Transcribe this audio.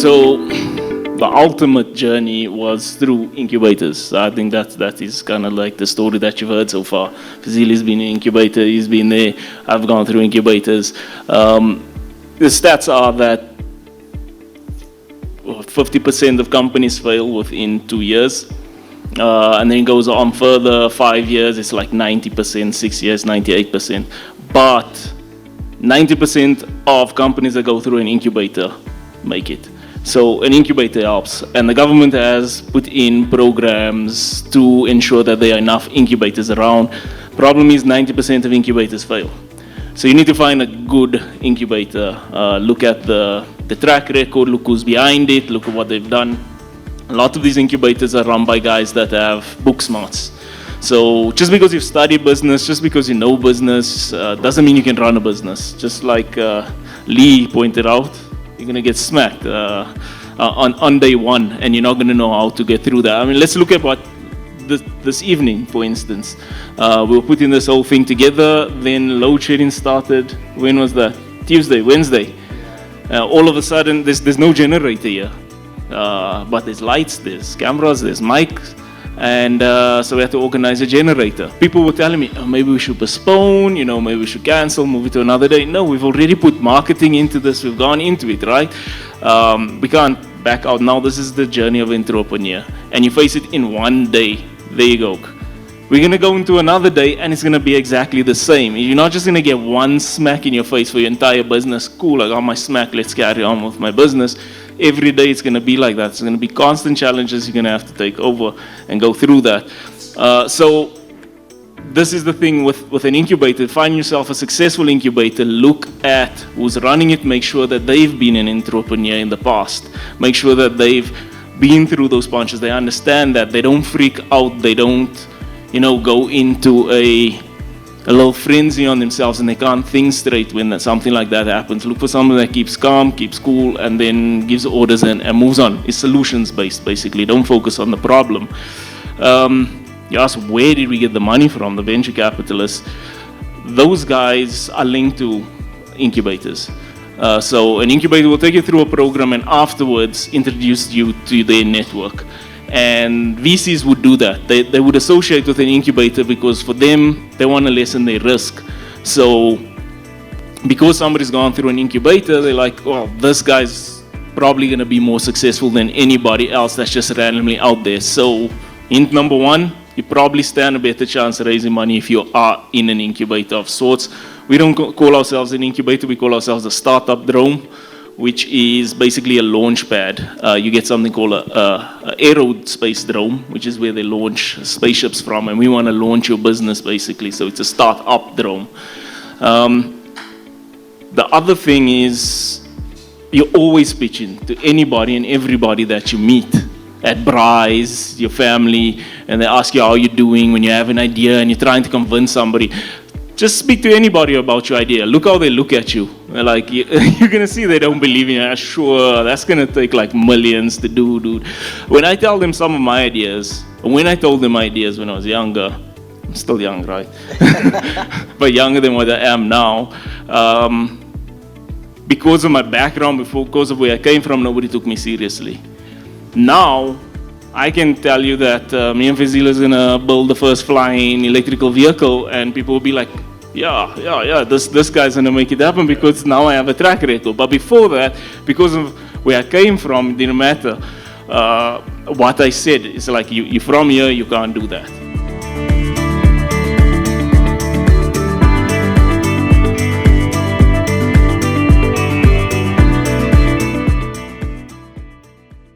So the ultimate journey was through incubators. I think that is kind of like the story that you've heard so far. Fazili's been in an incubator, he's been there, I've gone through incubators. The stats are that 50% of companies fail within 2 years. And then it goes on further, 5 years, it's like 90%, 6 years, 98%. But 90% of companies that go through an incubator make it. So an incubator helps, and the government has put in programs to ensure that there are enough incubators around. Problem is 90% of incubators fail. So you need to find a good incubator, look at the track record, look who's behind it, look at what they've done. A lot of these incubators are run by guys that have book smarts. So just because you've studied business, just because you know business, doesn't mean you can run a business. Just like Lee pointed out, you're going to get smacked on day one, and you're not going to know how to get through that. I mean, let's look at what this evening, for instance. We were putting this whole thing together, then load shedding started. When was that? Tuesday, Wednesday. All of a sudden, there's no generator here. But there's lights, there's cameras, there's mics. And so we had to organize a generator. People were telling me, oh, maybe we should postpone, maybe we should cancel, move it to another day. No, we've already put marketing into this. We've gone into it, right? We can't back out now. This is the journey of entrepreneur. And you face it in one day. There you go. We're going to go into another day, and it's going to be exactly the same. You're not just going to get one smack in your face for your entire business. Cool, I got my smack. Let's carry on with my business. Every day it's going to be like that. It's going to be constant challenges you're going to have to take over and go through that. So this is the thing with an incubator. Find yourself a successful incubator. Look at who's running it. Make sure that they've been an entrepreneur in the past. Make sure that they've been through those punches. They understand that. They don't freak out. They don't, go into a little frenzy on themselves, and they can't think straight when something like that happens. Look for someone that keeps calm, keeps cool, and then gives orders and moves on. It's solutions-based, basically. Don't focus on the problem. You ask, where did we get the money from, the venture capitalists? Those guys are linked to incubators. So an incubator will take you through a program and afterwards introduce you to their network. And VCs would do that. They would associate with an incubator because for them, they want to lessen their risk. So because somebody's gone through an incubator, they're like, well, this guy's probably going to be more successful than anybody else that's just randomly out there. So hint number one, you probably stand a better chance of raising money if you are in an incubator of sorts. We don't call ourselves an incubator, we call ourselves a startup drone, which is basically a launch pad. You get something called a aerospace drone, which is where they launch spaceships from, and we want to launch your business basically, so it's a startup drone. The other thing is, you're always pitching to anybody and everybody that you meet. At Bryce, your family, and they ask you how you're doing when you have an idea and you're trying to convince somebody. Just speak to anybody about your idea. Look how they look at you. They're like, you're going to see they don't believe in you. Sure, that's going to take like millions to do, dude. When I tell them some of my ideas, and when I told them my ideas when I was younger, I'm still young, right? But younger than what I am now. Because of my background, because of where I came from, nobody took me seriously. Now, I can tell you that me and Fazil is going to build the first flying electrical vehicle, and people will be like, yeah, this guy's going to make it happen because now I have a track record. But before that, because of where I came from, it didn't matter what I said. It's like, you're from here, you can't do that.